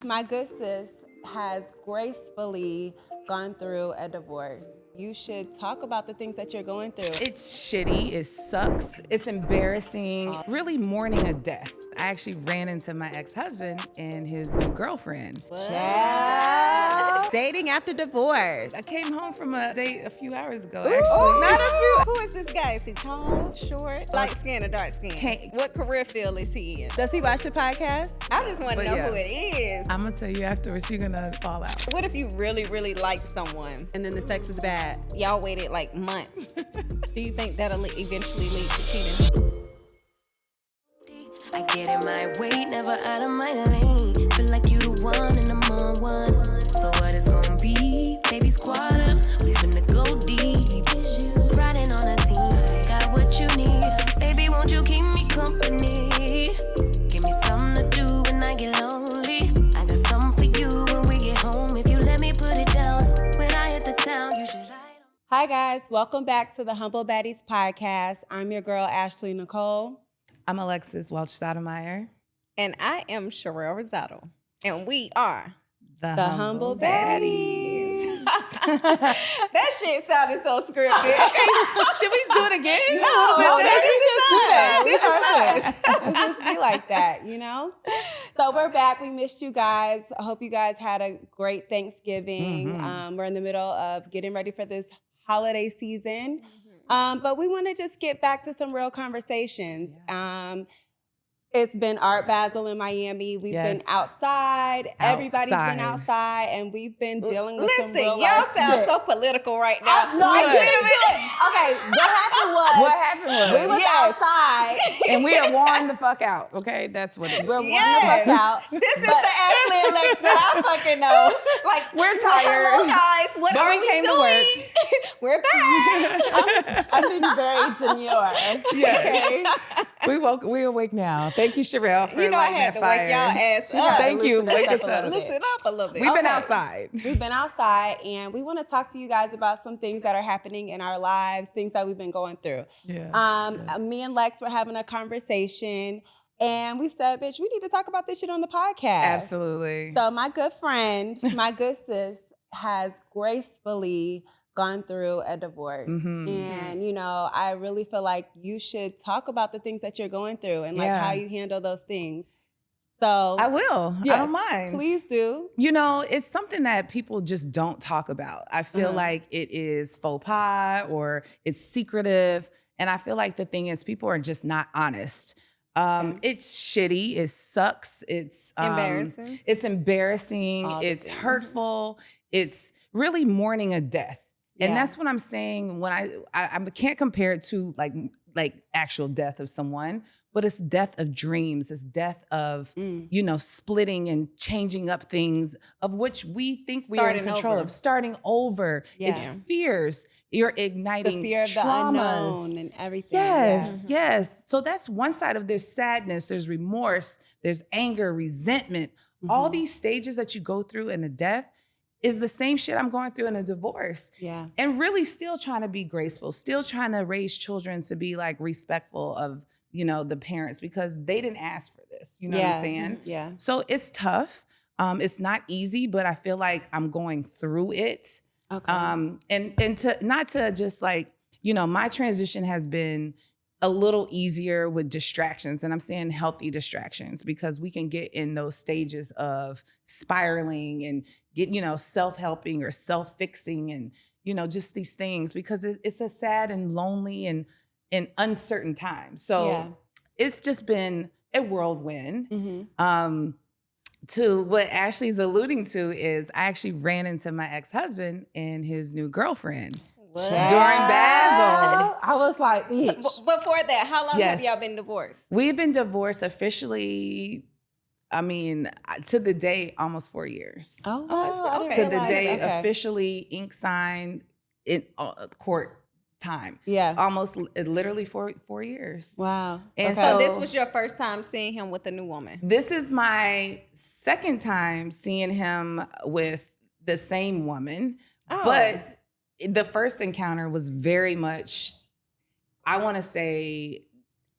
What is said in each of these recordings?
My good sis has gracefully gone through a divorce. You should talk about the things that you're going through. It's shitty, it sucks, it's embarrassing, really mourning a death. I actually ran into my ex-husband and his new girlfriend. Child. Dating after divorce. I came home from a date a few hours ago, Ooh, actually. not a few. Who is this guy? Is he tall, short, light skin, or dark skin? What career field is he in? Does he watch the podcast? I just want to But know yeah. who it is. I'm gonna tell you afterwards, you're gonna fall out. What if you really, really like someone? And then the sex is bad. Y'all waited like months. Do you think that'll eventually lead to cheating? I get in my way, never out of my lane. Feel like you the one and I'm on one. So what it's gonna be? Baby, squad up, we finna go deep. Riding on a team, got what you need. Baby, won't you keep me company? Give me something to do when I get lonely. I got something for you when we get home. If you let me put it down, when I hit the town, you should ride on. Hi guys, welcome back to the Humble Baddies podcast. I'm your girl, Ashley Nicole. I'm Alexis Welch-Stoudemire. And I am Sharelle Rosado. And we are The Humble Baddies. that shit sounded so scripted. Should we do it again? No, that's just us. Let's just be like that, you know? So we're back. We missed you guys. I hope you guys had a great Thanksgiving. We're in the middle of getting ready for this holiday season. But we want to just get back to some real conversations. It's been Art Basel in Miami. We've been outside. Everybody's been outside, and we've been dealing with some real y'all life sound shit. so political right now. Okay, what happened was we was outside. And we are worn the fuck out, okay? That's what it is. We're worn the fuck out. This is the Ashley and Lex that I fucking know. Like, We're tired. Hello guys, what But are we we came to doing? We're back. I'm being very demure. Yeah. We awake now. Thank you, Sharelle, for You know I lighting had that to wake fire. y'all ass up. Thank you. Listen Wake us us up a up. little bit. Listen up a little bit. We've been Okay. outside. We've been outside, and we want to talk to you guys about some things that are happening in our lives, things that we've been going through. Me and Lex were having a conversation, and we said, bitch, we need to talk about this shit on the podcast. Absolutely. So my good friend, my good sis, has gracefully gone through a divorce. And, you know, I really feel like you should talk about the things that you're going through and like how you handle those things. So I will. yes, I don't mind. Please do. You know, it's something that people just don't talk about. I feel like it is faux pas or it's secretive. And I feel like the thing is people are just not honest. It's shitty. It sucks. It's Embarrassing. It's embarrassing. All the It's things. hurtful. It's really mourning a death. And Yeah. that's what I'm saying when I can't compare it to like actual death of someone, but it's death of dreams. It's death of, you know, splitting and changing up things of which we think we are in Starting control over. of. Starting over. It's Yeah. fears. You're The igniting fear of the traumas. unknown and everything. Yes, yes. So that's one side of this sadness. There's remorse, there's anger, resentment. All these stages that you go through in a death is the same shit I'm going through in a divorce. Yeah. And really still trying to be graceful, still trying to raise children to be like respectful of, you know, the parents because they didn't ask for this. You know what I'm saying? Yeah. So it's tough. It's not easy, but I feel like I'm going through it. Okay. And to not to just like, you know, my transition has been a little easier with distractions, and I'm saying healthy distractions because we can get in those stages of spiraling and get, you know, self-helping or self-fixing and, you know, just these things because it's a sad and lonely and uncertain time. So it's just been a whirlwind. To what Ashley's alluding to is I actually ran into my ex-husband and his new girlfriend during Basel. I was like, bitch. Before that, how long have Yes. y'all been divorced? We've been divorced officially, I mean, to the day, almost 4 years. Oh, that's wow. I didn't To the realize day that. Okay. officially ink signed in court time. Yeah. Almost literally 4 years. Wow. And Okay. So this was your first time seeing him with a new woman? This is my second time seeing him with the same woman, but the first encounter was very much, I want to say,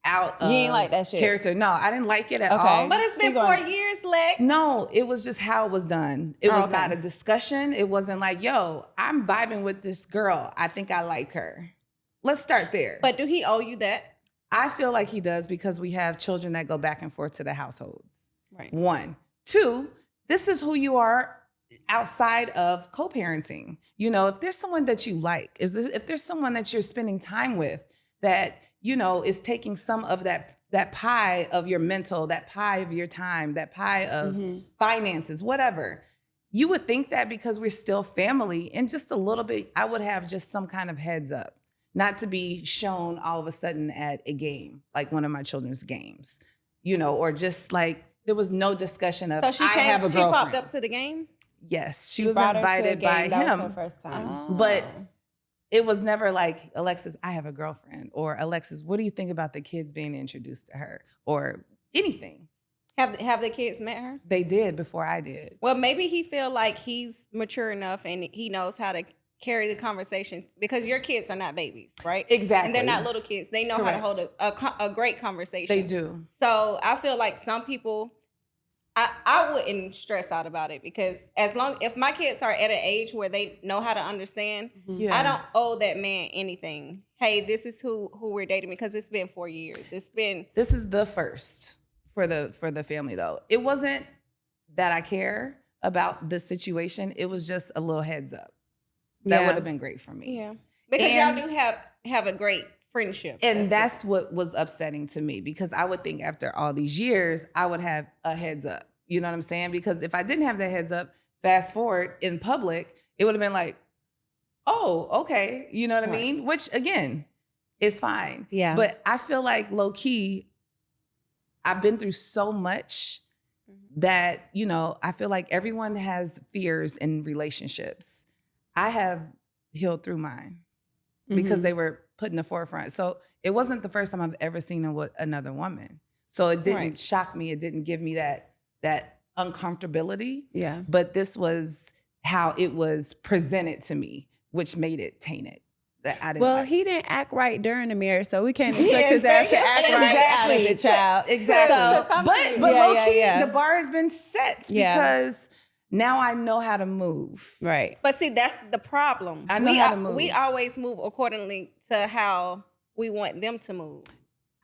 out of You ain't like that shit. character. No, I didn't like it at Okay. all. But it's been 4 years, Lex. No, it was just how it was done. It was okay. not a discussion. It wasn't like, yo, I'm vibing with this girl. I think I like her. Let's start there. But do he owe you that? I feel like he does because we have children that go back and forth to the households. Right. 1. 2, this is who you are outside of co-parenting. You know, if there's someone that you like, if there's someone that you're spending time with that, you know, is taking some of that pie of your mental, that pie of your time, that pie of finances, whatever. You would think that because we're still family, and just a little bit, I would have just some kind of heads up, not to be shown all of a sudden at a game, like one of my children's games, you know, or just like there was no discussion of, So I have a girlfriend. she popped up to the game? Yes, she was brought her to a invited game. by That him. was her first time. Oh. But it was never like, Alexis, I have a girlfriend, or Alexis, what do you think about the kids being introduced to her, or anything. Have the kids met her? They did before I did. Well, maybe he feel like he's mature enough and he knows how to carry the conversation, because your kids are not babies, right? Exactly. And they're not little kids. They know Correct. how to hold a great conversation. They do. So I feel like some people, I wouldn't stress out about it, because if my kids are at an age where they know how to understand, Yeah. I don't owe that man anything. Hey, this is who we're dating, because it's been 4 years. This is the first for the family though. It wasn't that I care about the situation. It was just a little heads up. That would have been great for me. Yeah. Because y'all do have a great friendship. And that's what was upsetting to me, because I would think after all these years, I would have a heads up. You know what I'm saying? Because if I didn't have that heads up, fast forward in public, it would have been like, oh, okay. You know what I mean? Which again, is fine. Yeah. But I feel like low key, I've been through so much that, you know, I feel like everyone has fears in relationships. I have healed through mine because they were put in the forefront. So it wasn't the first time I've ever seen it with another woman. So it didn't shock me. It didn't give me that uncomfortability. Yeah. But this was how it was presented to me, which made it tainted. That I didn't like. He didn't act right during the marriage, so we can't expect his ass to act right out of the child. Exactly. So, but low key, the bar has been set because now I know how to move. Right. But see, that's the problem. I know how to move. We always move accordingly to how we want them to move.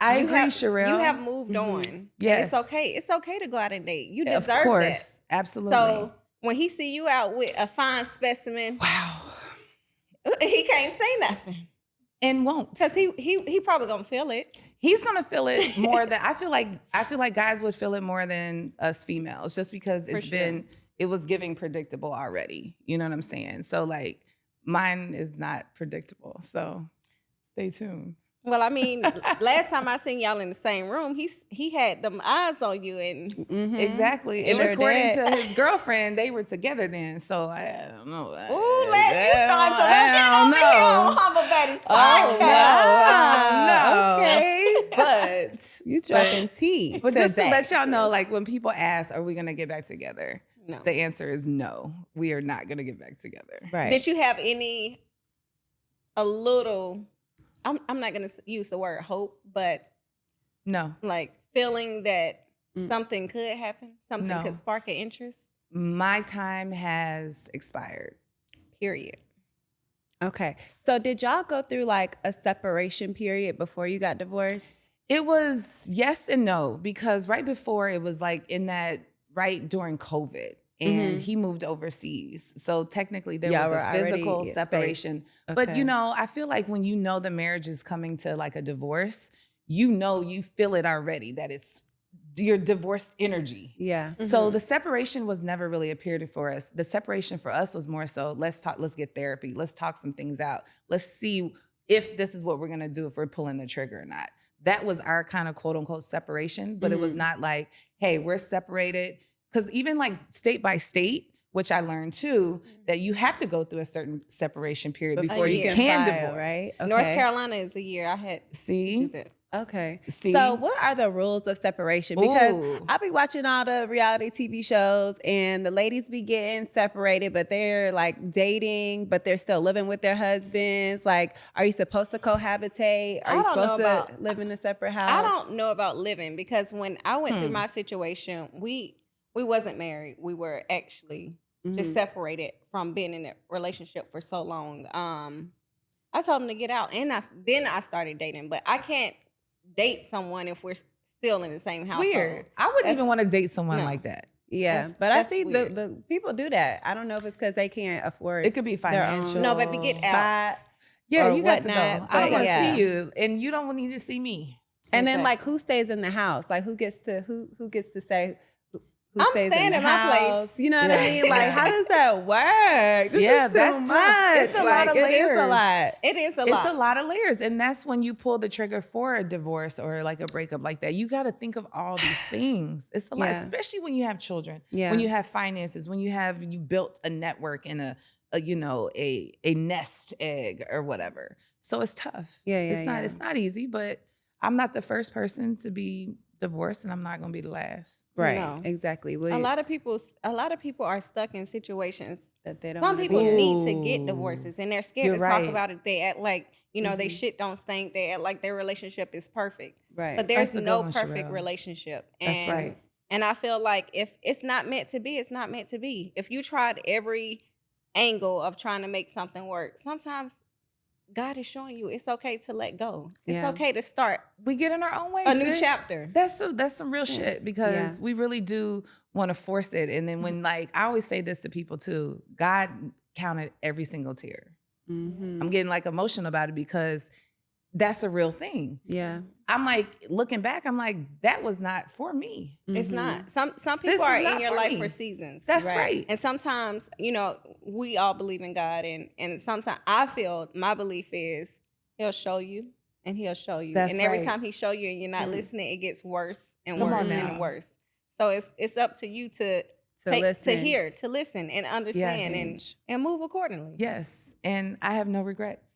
I agree, Sharelle. You have moved on. Yes. And it's okay. It's okay to go out and date. You deserve of course. that. Absolutely. So when he see you out with a fine specimen, wow, he can't say nothing. And won't. Because he probably gonna feel it. He's gonna feel it more than I feel like guys would feel it more than us females, just because it was giving predictable already. You know what I'm saying? So like mine is not predictable. So stay tuned. Well, I mean, last time I seen y'all in the same room, he had them eyes on you, and Exactly. Sure And according did. to his girlfriend, they were together then. So I don't know. ooh, Lex, you starting some shit over here on Humble Baddies podcast. No. Okay. But You dropping tea. But just to today. let y'all know, like when people ask, are we gonna get back together? No. The answer is no. We are not gonna get back together. Right. Did you have a little, I'm not going to use the word hope, but No. like feeling that something could happen, something No. could spark an interest? My time has expired. Period. Okay. So did y'all go through like a separation period before you got divorced? It was yes and no, because right before it was like right during COVID. And he moved overseas. So technically there was a physical separation. But you know, I feel like when you know the marriage is coming to like a divorce, you feel it already, that it's your divorced energy. Yeah. So the separation was never really a period for us. The separation for us was more so, let's get therapy. Let's talk some things out. Let's see if this is what we're gonna do, if we're pulling the trigger or not. That was our kind of quote unquote separation, but it was not like, hey, we're separated. Because even like state by state, which I learned too, that you have to go through a certain separation period before you can file, divorce. right? Okay. North Carolina is a year. I had See? do that. Okay. See? So what are the rules of separation? Because Ooh. I be watching all the reality TV shows and the ladies be getting separated, but they're like dating, but they're still living with their husbands. Like, are you supposed to cohabitate? Are I you don't know supposed to about- live in a separate house? I don't know about living, because when I went through my situation, we wasn't married. We were actually just separated from being in a relationship for so long. I told him to get out, and then I started dating. But I can't date someone if we're still in the same It's household. weird. I wouldn't even want to date someone no. like that. Yeah, but I that's see weird. the people do that. I don't know if it's because they can't afford. It could be their own financial. No, baby, get out. spot. Yeah, or you got to whatnot, go. I but don't want to yeah. see you, and you don't need to see me. And then, Exactly. like, who stays in the house? Like, who gets to say who I'm stays staying in the in my house? place. You know what I Yeah. mean? Like, how does that work? This Yeah, is too that's much. tough. It's a lot of It is a layers. lot. It is a It's lot. a lot of layers, and that's when you pull the trigger for a divorce or like a breakup like that. You got to think of all these things. It's a lot, Yeah. especially when you have children. Yeah. When you have finances. When you built a network and a nest egg or whatever. So it's tough. Yeah, It's not easy, but I'm not the first person to be divorced, and I'm not going to be the last. Right. No. Exactly. a lot of people are stuck in situations. that they don't. Some wanna people be in. need to get divorces, and they're scared You're to right. talk about it. They act like, they shit don't stink. They act like their relationship is perfect. Right. But there's That's a good no one, perfect Sharelle. relationship. That's right. And I feel like if it's not meant to be, it's not meant to be. If you tried every angle of trying to make something work, sometimes God is showing you it's okay to let go. It's Yeah. okay to start We get in our own way. a new sis. chapter. That's some real shit, because we really do want to force it. And then when, like, I always say this to people too, God counted every single tear. Mhm. I'm getting like emotional about it because that's a real thing. Yeah. I'm like, looking back, I'm like, that was not for me. It's Mhm. not. Some This people are is not in your for life me. for seasons. That's right. And sometimes, we all believe in God, and sometimes I feel my belief is He'll show you and He'll show you. That's and every right. time He show you and you're not listening, it gets worse and Come on worse now. and worse. So it's up to you to listen. hear, to listen and understand Yes. and move accordingly. Yes. And I have no regrets.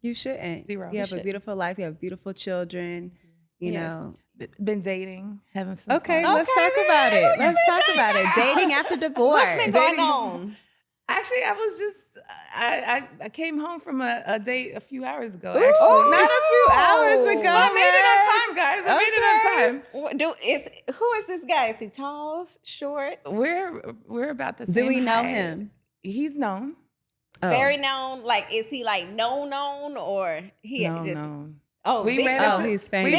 You shouldn't. Zero. You You have a shouldn't. beautiful life. You have beautiful children. You Yes. know. Been dating, having some Okay, fun. let's talk about it. Let's talk about it. Dating after divorce. What's been going Dating- on? Actually, I was just I came home from a date a few hours ago. Ooh, Actually, not a few hours ago. I made it on man. time, guys. I made it on time. Who is this guy? Is he tall, short, We're about the same. Do we know height. him? He's known. Oh. very known? Like, is he like known, or he No, just? no. Oh, We big- ran Oh, into he's famous.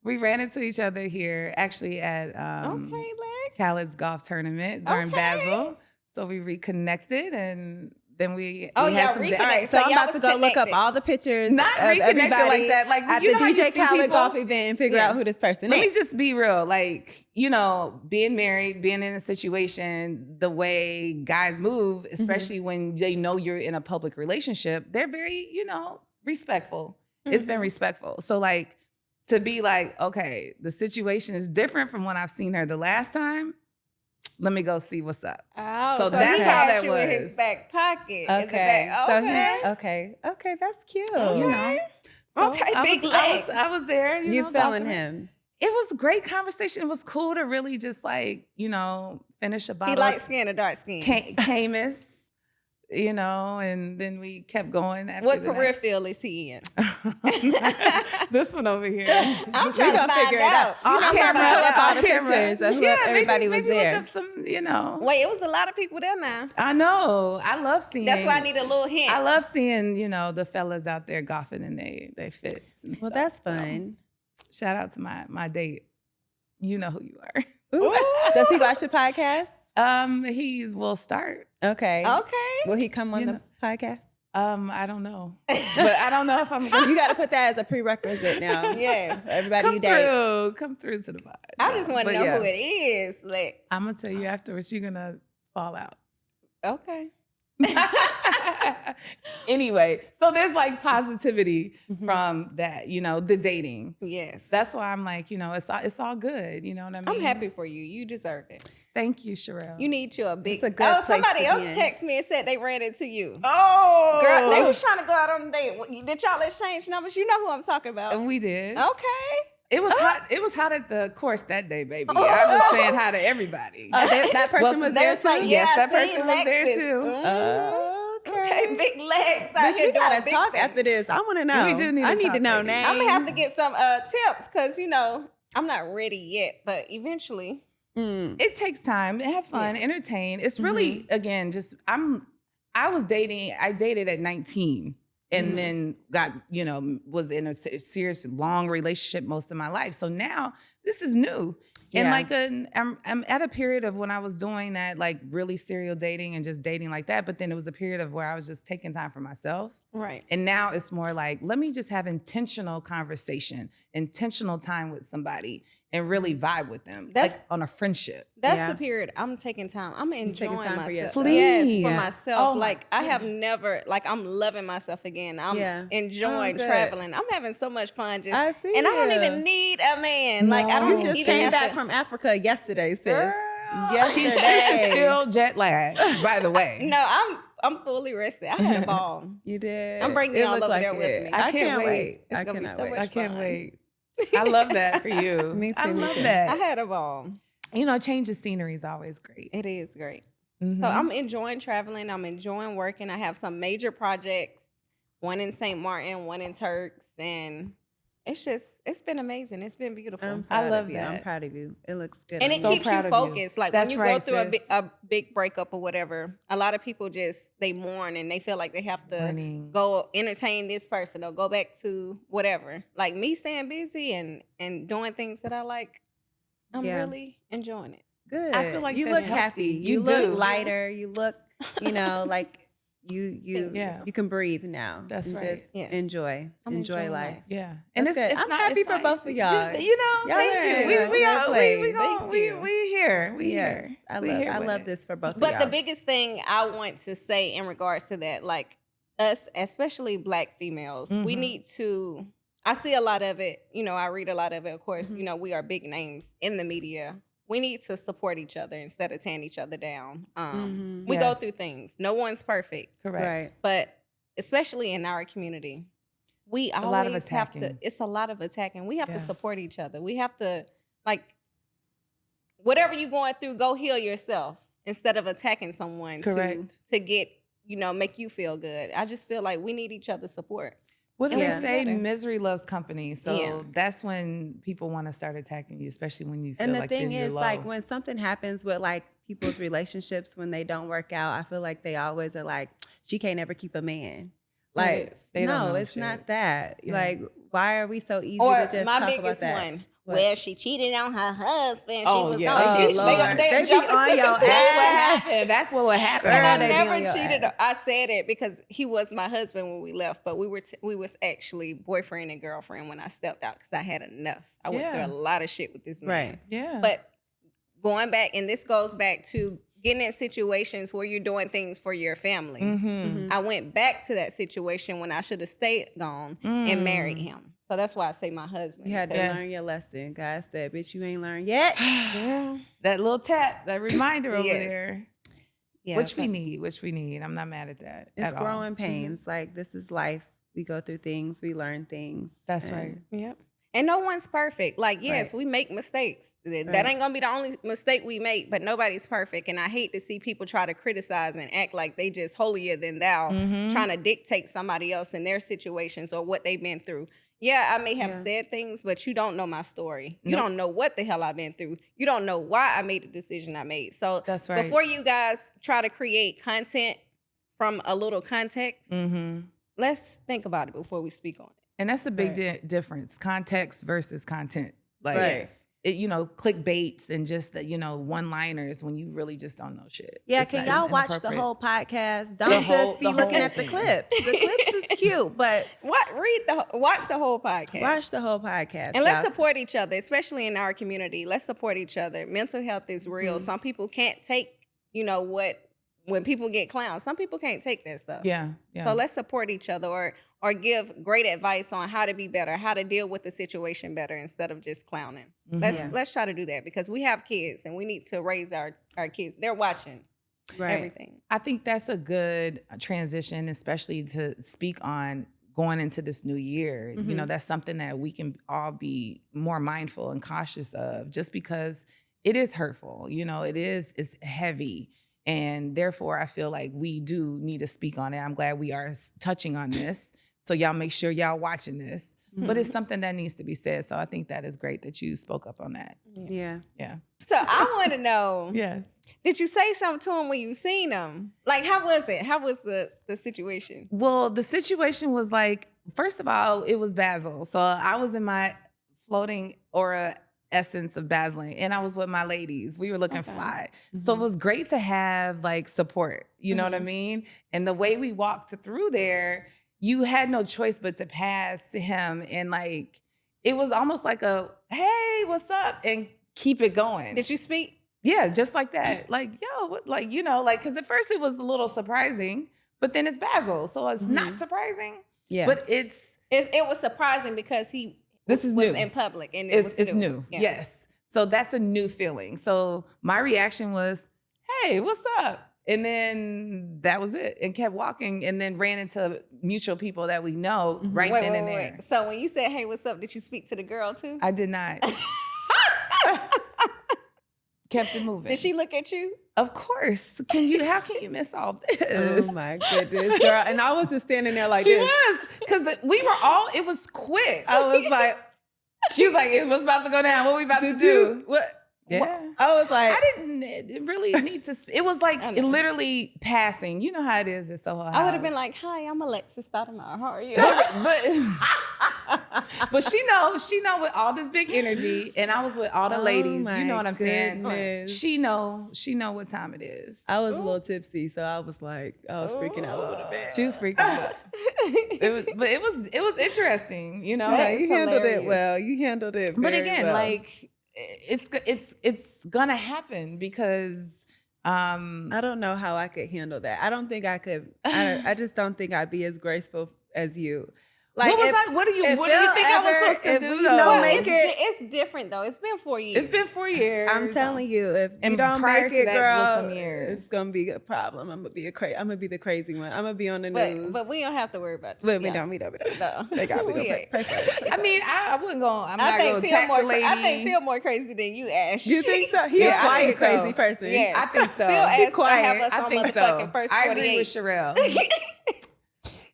we ran into each other here actually at Okay, Lex. Khaled's golf tournament during Okay. Basel. So we reconnected, and then we Oh, we yeah, had some reconnect. All right, so So I'm y'all about to was go look up connected. all the pictures Not of reconnected everybody like that. Like, at you the know how you DJ see Khaled people? golf event and figure Yeah. out who this person Let me is. just be real. Like, being married, being in a situation, the way guys move, especially when they know you're in a public relationship, they're very, respectful. It's been respectful. So, like, to be like, okay, the situation is different from when I've seen her the last time. Let me go see what's up. Oh, So so that's he how had that you in was. his back pocket. In the Okay. back. So Okay. okay, that's cute. You know. So Okay, I big was, legs. I was there. You know, feeling golfing. him. It was a great conversation. It was cool to really just like, finish a bottle. He light skin or dark skin? Camus, and then we kept going. After What the career field is he in? night. This one over here. I'm We trying to gonna find figure it out. out. On I'm camera, about to look all on the camera. pictures of who Yeah, everybody was maybe there. Look up some, Wait, it was a lot of people there now. I know. I love seeing. That's why I need a little hint. I love seeing, the fellas out there golfing and they fits. And Well, stuff. that's So, fun. shout out to my date. You know who you are. Ooh. Does he watch the podcast? He will start. Okay. Okay. Will he come on You the know. podcast? I don't know, but I don't know if I'm gonna You got to put that as a prerequisite now. Yes. Everybody you date. come through to the vibe. I just want But to know yeah, who it is. Like, I'm gonna tell you afterwards. You're gonna fall out. okay. Anyway, so there's like positivity from that, the dating. Yes. That's why I'm like, it's all good. You know what I mean? I'm happy for you. You deserve it. Thank you, Sharelle. You need you a big. It's a good place somebody to else be in. texted me and said they ran into you. Oh, Girl, they was trying to go out on a date. Did y'all exchange numbers? You know who I'm talking about. We did. Okay. It was hot. It was hot at the course that day, baby. I'm just saying hi to everybody. That person was there too? like, Yes, that see, person was there Lexus. too. Okay, big legs. out But here we gotta doing big talk things. after this. I want to know. We do need to I need talk, to know baby. names. I'm gonna have to get some tips because I'm not ready yet, but eventually. It takes time. Have fun, entertain. It's really again just I dated at 19 and then was in a serious long relationship most of my life. So now this is new. And I'm at a period of when I was doing that, like really serial dating and just dating like that. But then it was a period of where I was just taking time for myself. Right. And now it's more like, let me just have intentional conversation, intentional time with somebody and really vibe with them. That's- like on a friendship. That's the period I'm taking time. I'm enjoying time for myself. yourself. Yes, Please. for myself. Oh my like I have never, like I'm loving myself again. I'm enjoying good. traveling. I'm having so much fun. Just, I see and I don't you. even need a man. Like I No. don't You just even came have back to, from Africa yesterday, sis. Girl. She's Yesterday. still jet lagged, by the way. No, I'm fully rested. I had a ball. You did. I'm bringing It y'all looked over there it. with me. I I can't can't wait. It's I gonna be cannot so wait. much I can't fun. wait. I love that for you. Me too, I me love too. I that. had a ball. Change of scenery is always great. It is great. Mhm. So I'm enjoying traveling. I'm enjoying working. I have some major projects, one in St. Martin, one in Turks, and it's been amazing. It's been beautiful. I love you. that. I'm proud of you. It looks good. And on it so you. keeps you proud of you. focused. Like That's when you right, go through sis. a big breakup or whatever, a lot of people they mourn and they feel like they have to Mourning. go entertain this person or go back to whatever. Like me staying busy and doing things that I like, I'm really enjoying it. Good. I feel like you that's look healthy. happy. You You look do. lighter. You look, like you can breathe now. That's and right. Just Yes. enjoy I'm enjoy enjoying life. life. Yeah. That's good. I'm happy it's for not both of easy. y'all. Thank Y'all you. are We good. we Well are played. we Thank gon' we you. here. We Yes. here. I We love here I with love it. this for both of But y'all. the biggest thing I want to say in regards to that, like us, especially Black females, we need to. I see a lot of it. I read a lot of it. Of course, we are big names in the media. We need to support each other instead of tearing each other down. We go Yes. through things. No one's perfect, Correct. Right. but especially in our community, we lot of always have to. attacking. It's a lot of attacking. We have Yeah. to support each other. We have to whatever you're going through, go heal yourself instead of attacking someone Correct. to get, make you feel good. I just feel like we need each other's support. What do And they we're say? together. Misery loves company. So Yeah. that's when people want to start attacking you, especially when you feel And the like thing you're is, low. like, when something happens with like people's relationships when they don't work out, I feel like they always are like, she can't ever keep a man. Like, Yes. They don't no, know it's shit. not that. Yeah. Like, why are we so easy Or to just my talk about biggest that? one, What? well, she cheated on her husband. Oh, She was yeah. on. Oh, They Lord. They be jump on into your conclusions. That's what happened. That's what would happen. And I Girl, they be on never your cheated. ass. I said it because he was my husband when we left, but we was actually boyfriend and girlfriend when I stepped out because I had enough. I went Yeah. through a lot of shit with this man. Right. Yeah. But going back, and this goes back to getting in situations where you're doing things for your family. Mm-hmm. I went back to that situation when I should have stayed gone and married him. So that's why I say my husband. You had to Yes. learn your lesson. God said, bitch, you ain't learned yet. Yeah. That little tap, that reminder over Yes. there. Yeah, Which we need. I'm not mad at that. It's at all. growing pains. Like, this is life. We go through things. We learn things. That's and- right. Yep. And no one's perfect. Like, yes, Right. we make mistakes. That Right. ain't gonna be the only mistake we make, but nobody's perfect. And I hate to see people try to criticize and act like they just holier than thou, trying to dictate somebody else in their situations or what they've been through. Yeah, I may have said things, but you don't know my story. You don't know what the hell I've been through. You don't know why I made the decision I made. So That's right. before you guys try to create content from a little context, let's think about it before we speak on it. And that's a big difference, context versus content. Like, Right. clickbaits and just the, one-liners when you really just don't know shit. Yeah, It's can not- y'all it's watch the inappropriate. whole podcast? Don't just be the looking whole at the thing. clips. The clips is cute, but Watch the whole podcast. watch the whole podcast. And let's y'all. support each other, especially in our community. Let's support each other. Mental health is real. Some people can't take, when people get clowned, some people can't take that stuff. Yeah. So let's support each other or give great advice on how to be better, how to deal with the situation better instead of just clowning. Let's try to do that because we have kids and we need to raise our kids. They're watching everything. I think that's a good transition, especially to speak on going into this new year. You know, that's something that we can all be more mindful and cautious of just because it is hurtful. You know, it's heavy. And therefore, I feel like we do need to speak on it. I'm glad we are touching on this. So y'all make sure y'all watching this. But it's something that needs to be said. So I think that is great that you spoke up on that. Yeah. So I want to know, Yes. did you say something to him when you seen him? Like, how was it? How was the situation? Well, the situation was like, first of all, it was Basel. So I was in my floating aura essence of Basling, and I was with my ladies. We were looking fly. So it was great to have like support, you know what I mean? And the way we walked through there, you had no choice but to pass to him, and like it was almost like a, hey, what's up? And keep it going. Did you speak? Yeah, just like that. Like, yo, what, like, you know, like, because at first it was a little surprising, but then it's Basil. So it's not surprising. Yeah. But It was surprising because he This is was new. in public and it's was new. Yeah. Yes. So that's a new feeling. So my reaction was, hey, what's up? And then that was it, and kept walking, and then ran into mutual people that we know right then and there. So when you said, hey, what's up, did you speak to the girl too? I did not. Kept it moving. Did she look at you? Of course. How can you miss all this? Oh my goodness, girl. And I was just standing there like She this. was, because we were all, it was quick. I was like, She was like, it was about to go down. What we about to do? What? Yeah. I was like, I didn't really need to, it was like literally passing. You know how it is at Soho House. I would have been like, hi, I'm Alexis Stoudemire. How are you? But she know with all this big energy, and I was with all the ladies. You know what I'm saying? goodness. She know what time it is. I was a little tipsy, so I was like, I was freaking out a little bit. She was freaking out. It was interesting, you know. Yeah, Like, you handled it well. You handled it but very again, well. like it's gonna happen because I don't know how I could handle that. I don't think I could. I just don't think I'd be as graceful as you. Like, what do you think I was supposed to do? It's different though. It's been 4 years. It's been 4 years. I'm telling you, if And you don't prior make to it, that girl, was some years. it's gonna be a problem. I'm gonna be the crazy one. I'm gonna be on the news. But we don't have to worry about you. But we don't. No. They got me. Pray for us. I mean, I wouldn't go. I'm not I going to attack the lady. I think Phil more crazy than you, Ash. You think so? He's Yeah, a I think quiet, so. crazy person. Yes. I think so. Phil asked to have quiet. us I on think motherfucking so. first I 48. agree with Sharelle.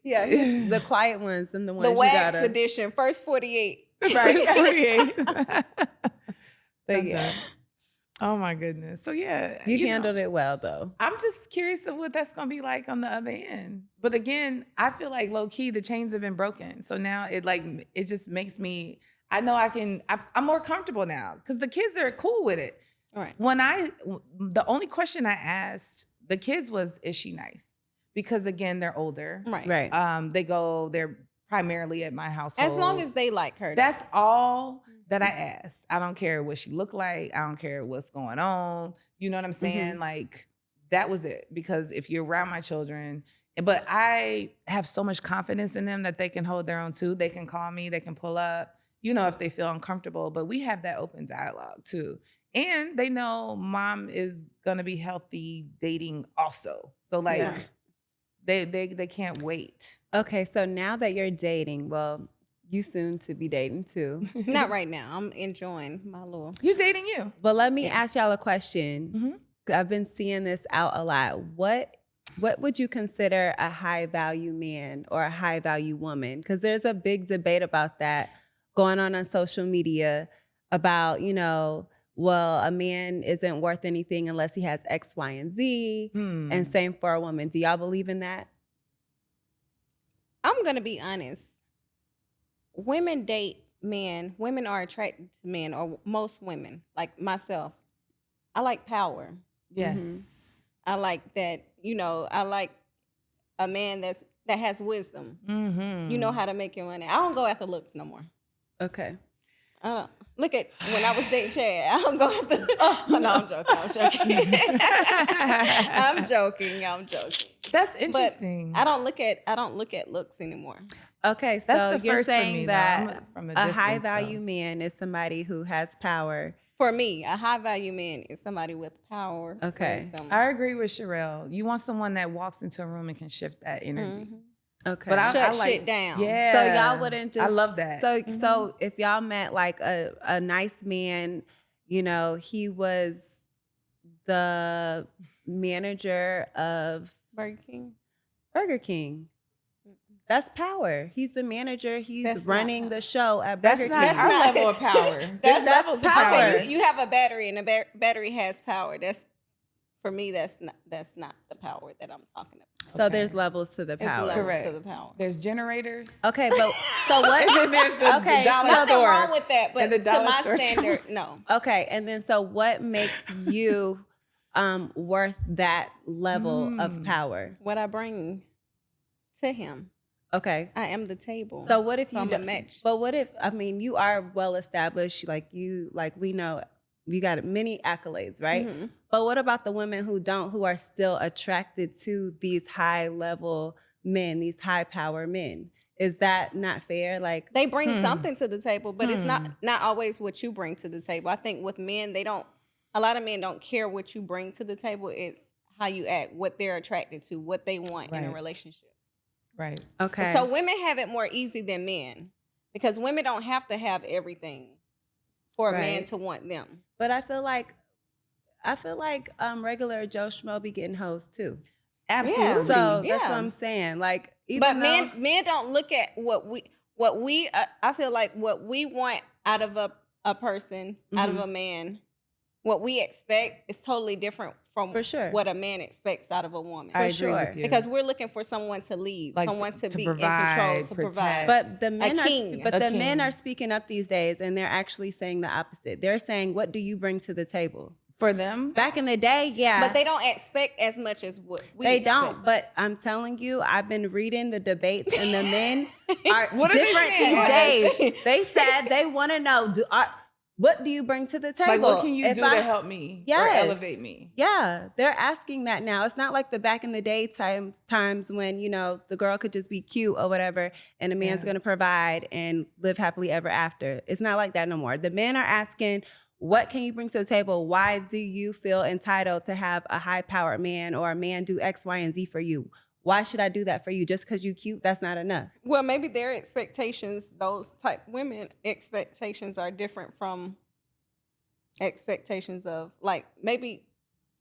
Yeah, he's the quiet ones, them the ones The you wax gotta. edition, first 48. Right. 48. But yeah, Oh my goodness. So yeah, you know, handled it well though. I'm just curious of what that's gonna be like on the other end. But again, I feel like low key the chains have been broken. So now it just makes me. I know I'm more comfortable now because the kids are cool with it. All right. The only question I asked the kids was, "Is she nice?" Because again, they're older. Right. They're primarily at my household. As long as they like her. That's all that I asked. I don't care what she looked like. I don't care what's going on. You know what I'm saying? Like, that was it. Because if you're around my children, but I have so much confidence in them that they can hold their own too. They can call me, they can pull up, you know, if they feel uncomfortable. But we have that open dialogue too. And they know mom is gonna be healthy dating also. So like they can't wait. Okay, so now that you're dating, well, you soon to be dating too. Not right now. I'm enjoying my little. You're dating you. But let me ask y'all a question. Mm-hmm. 'Cause I've been seeing this out a lot. What would you consider a high value man or a high value woman? Because there's a big debate about that going on social media about, you know, well, a man isn't worth anything unless he has X, Y, and Z. And same for a woman. Do y'all believe in that? I'm going to be honest. Women date men. Women are attracted to men, or most women, like myself. I like power. Yes. I like that, you know, I like a man that has wisdom. Mm-hmm. You know how to make your money. I don't go after looks no more. Okay. Look at when I was dating Chad. I'm going through. Oh, no, I'm joking. I'm joking. That's interesting. But I don't look at looks anymore. Okay, so That's the you're first for saying me, though. that I'm from a a distance, high value though. man is somebody who has power. For me, a high value man is somebody with power. Okay. Wisdom. I agree with Sharelle. You want someone that walks into a room and can shift that energy. Okay. But I Shut like, shit down. Yeah. So y'all wouldn't just. I love that. So if y'all met like a nice man, you know, he was the manager of Burger King. That's power. He's the manager. He's That's running not the show at That's Burger not King. our level of power. That's levels of power. Okay, you have a battery, and a battery has power. That's for me. That's not the power that I'm talking about. So Okay. there's levels to the It's power. levels Correct. to the power. There's generators. Okay, but so what? And then there's the Okay, dollar Nothing store. wrong with that, but and the to dollar my store. standard, no. Okay, and then so what makes you worth that level of power? What I bring to him, Okay. I am the table. So what if you I'm a don't- match. But what if, I mean, you are well established, like we know you got many accolades, right? Mm-hmm. But what about the women who are still attracted to these high level men, these high power men? Is that not fair? Like, They bring something to the table, but it's not always what you bring to the table. I think with men, a lot of men don't care what you bring to the table. It's how you act, what they're attracted to, what they want in a Right. relationship. Right. okay. So women have it more easy than men because women don't have to have everything for a man Right. to want them. But I feel like regular Joe Schmo be getting hoes too. Absolutely. So Yeah. that's what I'm saying. Like, even But though, men don't look at what we I feel like what we want out of a person, out of a man, what we expect is totally different from For sure. what a man expects out of a woman. I agree sure. with you. Because we're looking for someone to lead, Like, someone to be provide, in control, to provide. protect. but the men king. but A the men king. are speaking up these days, and they're actually saying the opposite. They're saying, "What do you bring to the table?" For them, Back in the day, yeah, But they don't expect as much as what we they expect. don't. But I'm telling you, I've been reading the debates, and the men are What are they different saying? these days. They said they want to know, what do you bring to the table? like, what can you If do I- to help me Yes. or elevate me? Yeah, they're asking that now. It's not like the back in the day times when, you know, the girl could just be cute or whatever and the man's Yeah. going to provide and live happily ever after. It's not like that no more. The men are asking, what can you bring to the table? Why do you feel entitled to have a high-powered man or a man do X, Y, and Z for you? Why should I do that for you? Just because you cute, that's not enough. Well, maybe their expectations, those type women expectations are different from expectations of maybe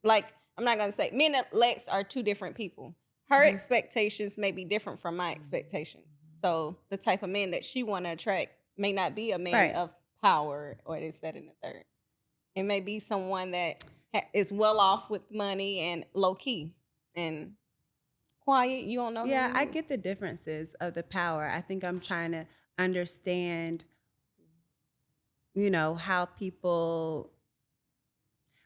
I'm not gonna say men and Lex are two different people. Her expectations may be different from my expectations. So the type of man that she want to attract may not be a man Right. of power or this, that, and the third. It may be someone that is well off with money and low key and quiet. You don't know. who Yeah, he I is. get the differences of the power. I think I'm trying to understand, you know, how people,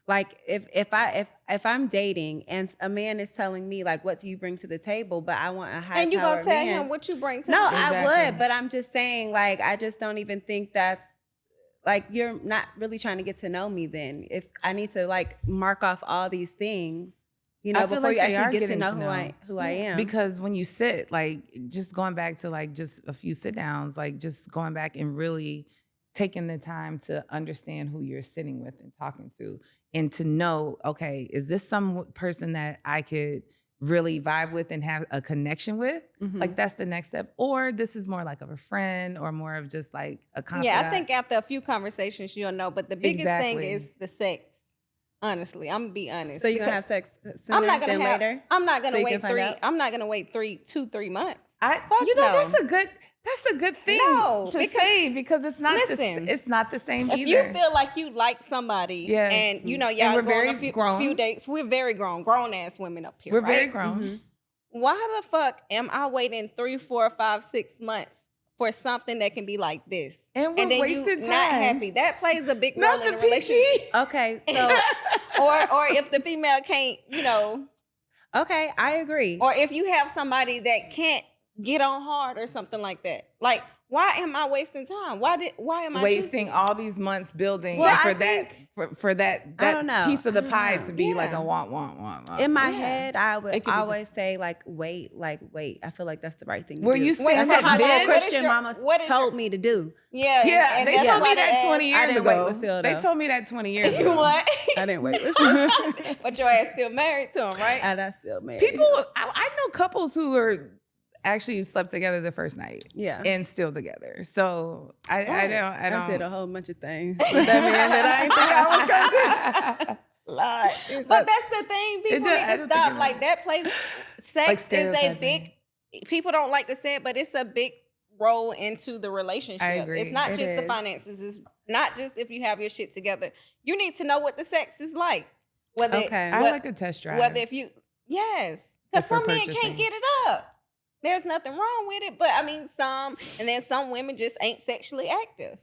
like, if I'm dating and a man is telling me, like, what do you bring to the table, but I want a high And you gonna powered tell man. him what you bring to No, the table. I Exactly. would, but I'm just saying, like, I just don't even think that's, like, you're not really trying to get to know me then. If I need to, like, mark off all these things, you know, I feel before like you they are actually get to getting know to who know. I am. Because when you sit, like, just going back to like just a few sit downs, like just going back and really taking the time to understand who you're sitting with and talking to, and to know, okay, is this some person that I could really vibe with and have a connection with? Mhm. Like, that's the next step. Or this is more like of a friend or more of just like a confidant. Yeah, I think after a few conversations, you'll know. But the biggest thing Exactly. is the sex. Honestly, I'm gonna be honest. So you're gonna because have sex sooner I'm not gonna than have. later? I'm not So gonna you wait can find three. out? I'm not gonna wait 3 months. Fuck You know, no. that's a good thing No, to because- say, because it's not Listen, it's not the same If either. you feel like you like somebody, Yes. and you know And y'all we're going very a few, grown. few dates, we're very grown ass women up here. We're right? very grown. Mm-hmm. Why the fuck am I waiting 3, 4, 5, 6 months for something that can be like this? And we're then wasting you time. not happy. That plays a big role Not in the a relationship. PG. Okay, so or if the female can't, you know, okay, I agree. or if you have somebody that can't get on hard or something like that. Like, Why am I wasting time? Why am I wasting all these months building Well, for I that think- for that I don't know. piece of the I don't pie know. to be like Yeah. a want. In my Yeah. head, I It would could be always say like, wait. I feel like that's the right thing to Were do. you saying That's that what my then? little What is Christian your- mama what is told your- me to do. Yeah, Yeah, and they that's told why me they that asked- 20 I years didn't wait ago. with Phil, They though. told me that 20 years You ago. what? I didn't wait with him. But your ass still married to him, right? And I still married. People, him. I know couples who are actually slept together the first night. Yeah. And still together. So I don't. I did a whole bunch of things with that man that I didn't think I was gonna do. Lot. But that's the thing. People does- need I to don't stop. think it Like that plays sex Like is a stereotyping. big. People don't like to say it, but it's a big role into the relationship. I agree. It's not It just the is. finances. It's not just if you have your shit together. You need to know what the sex is like. Whether Okay. I what- like a test drive. whether if you because If we're some men purchasing. can't get it up. There's nothing wrong with it, but I mean and then some women just ain't sexually active.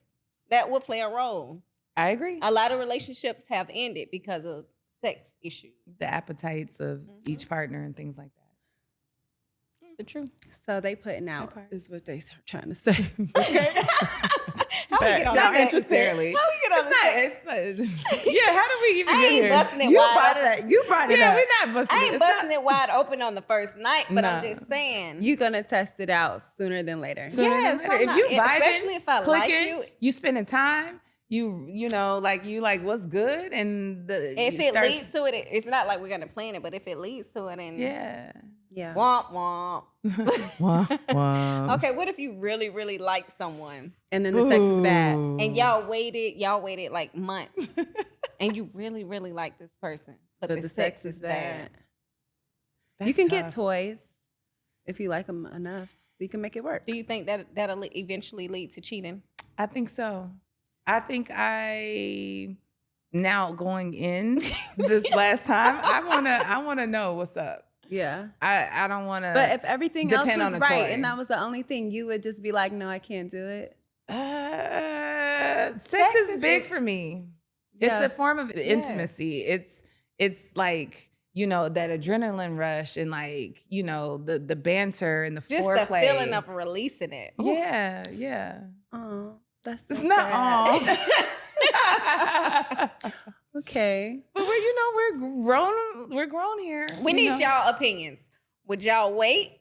That will play a role. I agree. A lot of relationships have ended because of sex issues. The appetites of each partner and things like that. It's the truth. So they putting out part. is what they are trying to say. How we get on Not the sex? necessarily. How we get on the sex? It's not, yeah, how do we even I get ain't here? busting it You wide brought open. it up. You brought it Yeah, up. we're not busting I it. ain't It's not- busting it wide open on the first night, but I'm No. just saying. You gonna test it out sooner than later. Sooner than Yes, later. I'm If not- you especially vibing, if I like clicking, you. spending time, you know, like what's good, and if it leads to it, it's not like we're gonna plan it, but if it leads to it, and yeah. Yeah. womp womp. Wow. Okay, what if you really, really like someone And then the sex is bad. and y'all waited like months, and you really, really like this person, but the sex is bad. You can get toys if you like them enough. You can make it work. Do you think that that'll eventually lead to cheating? I think so. I think now going in this last time, I wanna know what's up. Yeah. I don't wanna But if everything else depend was on the right toy. and that was the only thing, you would just be like, no, I can't do it. Sex is is big a- for me. Yeah. It's a form of intimacy. It's like, you know, that adrenaline rush and like, you know, the banter and the Just foreplay. the feeling of releasing it. Ooh. Yeah. Oh, that's so It's not all. sad. Okay. But we're grown here. We you need know? y'all opinions. Would y'all wait?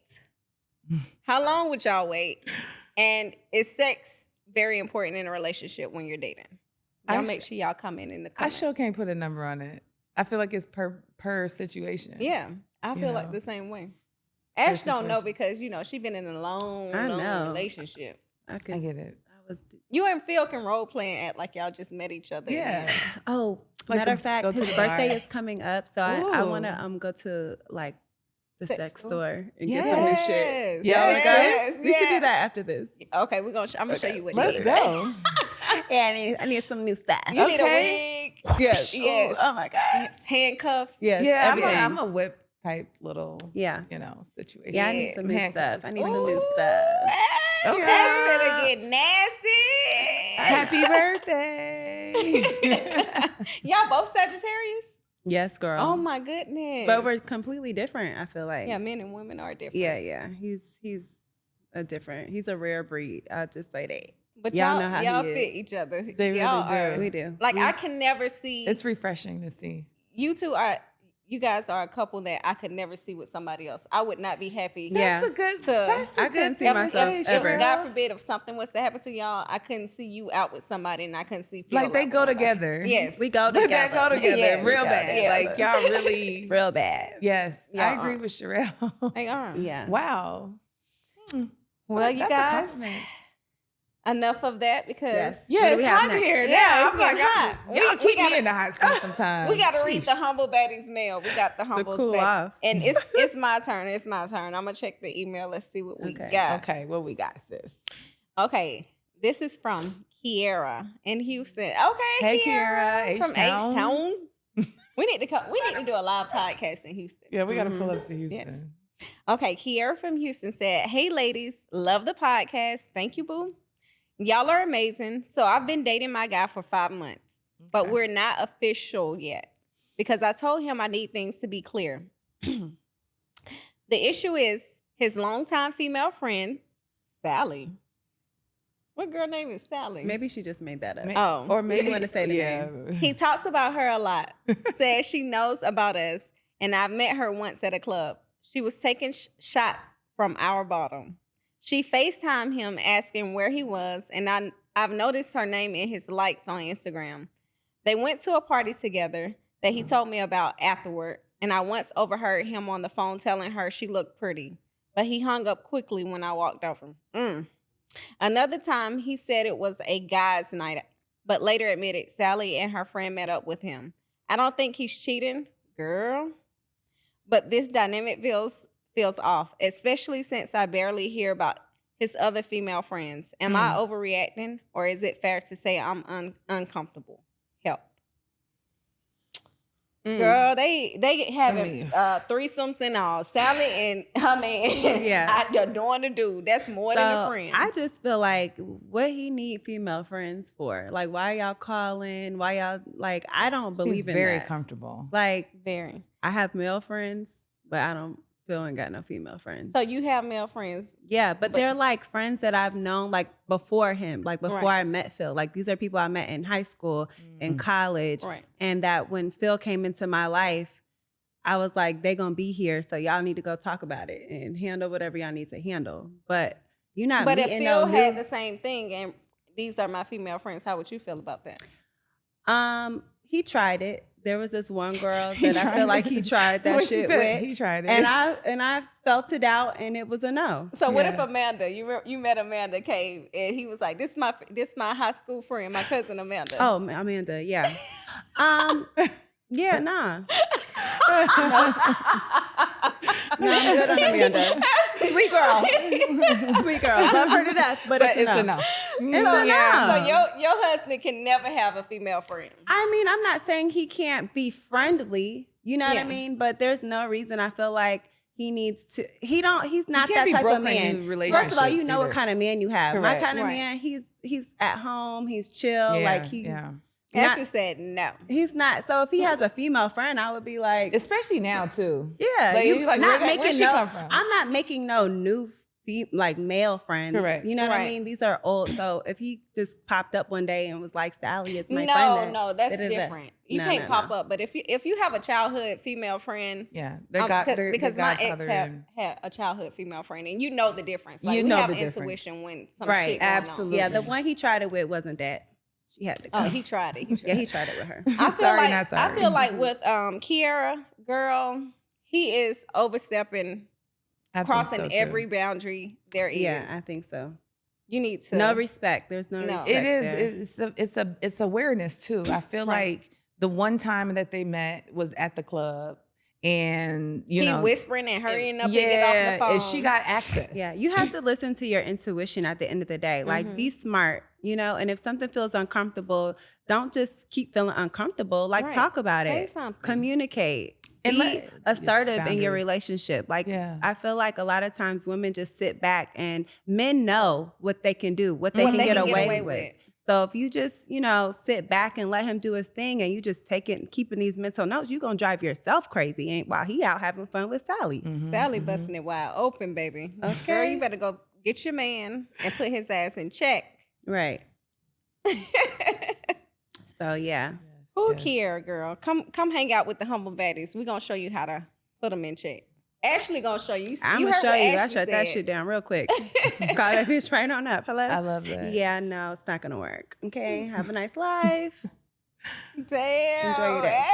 How long would y'all wait? And is sex very important in a relationship when you're dating? Y'all I make sh- sure y'all come in the I comments. sure can't put a number on it. I feel like it's per situation. Yeah, I feel like know. the same way. Ash don't know situation. because, you know, she been in a long I know. relationship. I get it. I was. You and Phil can role play and act like y'all just met each other. Yeah. Oh, Like matter of go fact, to his the bar. birthday is coming up, so I Ooh. want to go to like the Sex sex store? store and Yes. get some new shit. Yes. Y'all we should do yes. that after this. Okay, I'm gonna show you what to Let's get. go. Yeah, I need some new stuff. You need a Okay. wig. Yes. Yes. Oh my god. Handcuffs. Yes. Yeah, everything. I'm a whip type little, Yeah. you know, situation. Yeah, I need some new handcuffs. stuff. I need some new stuff. Ash, Okay. Ash better get nasty. Happy birthday. Y'all both Sagittarius? Yes, girl. Oh my goodness. But we're completely different, I feel like. yeah, men and women are different. Yeah. He's he's a rare breed. I'll just say that. But Y'all y'all know how y'all he fit is. each other. They really Y'all do. are- We do. Like I can never see It's refreshing to see. you guys are a couple that I could never see with somebody else. I would not be happy. Yeah. That's a good. So, That's a I couldn't good see thing myself to say, ever. Sharelle. God forbid if something was to happen to y'all, I couldn't see you out with somebody and I couldn't see Phil Like they out go with nobody. together. Yes. We go They together. go together Yeah, we real go bad. together. Like y'all really. Real bad. Yes, Yeah, I agree with Sharelle. They are. Yeah. Wow. Well, you That's a guys, compliment. enough of that because Yes. Yeah, What do it's we have hot next? here Yeah, now. it's I'm like, getting hot. y'all We keep gotta- me in the hot seat sometimes. we got to read the Sheesh. Humble Baddies mail. We got the Humble cool Baddies. off. And it's my turn. It's my turn. I'm going to check the email. Let's see what we Okay. got. Okay, what we got, sis? Okay. This is from Kiera in Houston. Okay, Hey, Kiera. Kiera, From H-Town. H-Town. We need to do a live podcast in Houston. Yeah, we got to pull up to Houston. Yes. Okay, Kiera from Houston said, "Hey ladies, love the podcast. Thank you, boo. Y'all are amazing. So I've been dating my guy for 5 months, but Okay. we're not official yet because I told him I need things to be clear. The issue is his longtime female friend, Sally, What girl name is Sally? Maybe she just made that up. Oh. Or maybe you want to say the name. He talks about her a lot. Says she knows about us, and I've met her once at a club. She was taking shots from our bottle. She FaceTimed him asking where he was, and I've noticed her name in his likes on Instagram. They went to a party together that he told me about afterward, and I once overheard him on the phone telling her she looked pretty, but he hung up quickly when I walked over. Another time, he said it was a guy's night, but later admitted Sally and her friend met up with him. I don't think he's cheating, girl, but this dynamic feels off, especially since I barely hear about his other female friends. Am I overreacting, or is it fair to say I'm uncomfortable? Help. Girl, they having threesomes and all. Sally and her man, adoring the dude. That's more than a friend. I just feel like, what he need female friends for? Like, why y'all calling? Why y'all, like, I don't believe in very that. comfortable. Like, Very. I have male friends, but I don't feel I got no female friends. So you have male friends. Yeah, but they're like friends that I've known like before him, like before Right. I met Phil. Like, these are people I met in high school, in college. Right. And that when Phil came into my life, I was like, they gonna be here, so y'all need to go talk about it and handle whatever y'all need to handle. But you're not But if meeting Phil no had new- the same thing and these are my female friends, how would you feel about that? He tried it. There was this one girl that I feel like he tried that What she shit said, with. he tried it. And I felt it out, and it was a no. So what if Amanda, you met Amanda came and he was like, this my high school friend, my cousin Amanda. Oh, Amanda, yeah. Yeah, nah. No, I'm good on Amanda. Sweet girl. Sweet girl. Love her to death, but it's a no. It's a no. So your husband can never have a female friend. I mean, I'm not saying he can't be friendly. You know what I mean? But there's no reason I feel like he needs to. He's not that type of man. First of all, you know what kind of man you have. Correct. My kind of man, he's at home, he's chill, like he's. Ashley said no. He's not. So if he has a female friend, I would be like, especially now too. Yeah, like, not where making she come from? I'm not making no new male friends. Correct. You know what I mean? These are old. So if he just popped up one day and was like, Sally, it's my friend. No, that's different. You can't pop up. But if you have a childhood female friend, because my ex had a childhood female friend, and you know the difference. Like, we have intuition when some shit going on. Yeah, the one he tried it with wasn't that. She had to go. Oh, he tried it. He tried it with her. I feel like with Kiara, girl, he is overstepping, crossing every boundary there is. Yeah, I think so. You need to no respect. There's no respect. It is. It's awareness too. I feel like the one time that they met was at the club. And he whispering and hurrying up and get off the phone. And she got access. Yeah, you have to listen to your intuition at the end of the day. Like, be smart, and if something feels uncomfortable, don't just keep feeling uncomfortable. Like, talk about it. Something. Communicate. Be assertive in your relationship. Like, I feel like a lot of times women just sit back and men know what they can do, what they can get away with. So if you just, sit back and let him do his thing and you just take it and keeping these mental notes, you're going to drive yourself crazy while he out having fun with Sally. Sally busting it wide open, baby. Okay. Girl, you better go get your man and put his ass in check. Right. So, yeah. Who care, girl? Come hang out with the Humble Baddies. We're going to show you how to put them in check. Ashley gonna show you. I'm gonna show you. I shut that shit down real quick. Call that bitch right on up. Hello. I love that. Yeah, no, it's not gonna work. Okay, have a nice life. Damn. Enjoy your day.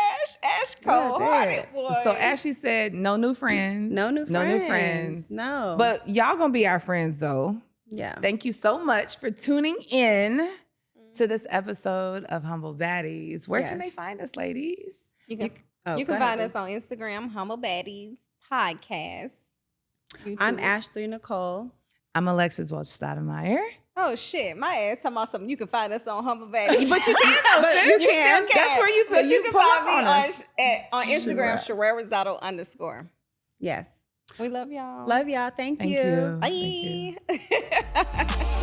Ash cold-hearted boy. So Ashley said, no new friends. No new friends. No. But y'all gonna be our friends though. Yeah. Thank you so much for tuning in to this episode of Humble Baddies. Where can they find us, ladies? You can find us on Instagram, Humble Baddies Podcast. YouTube. I'm Ashley Nicole. I'm Alexis Welch-Stoudemire. Oh shit, my ass talking about something. You can find us on Humble Baddies. But you can though, sis. You can. That's where you put. But you can find me on Instagram, Sharelle Risotto_. Yes. We love y'all. Love y'all. Thank you. Bye. Thank you.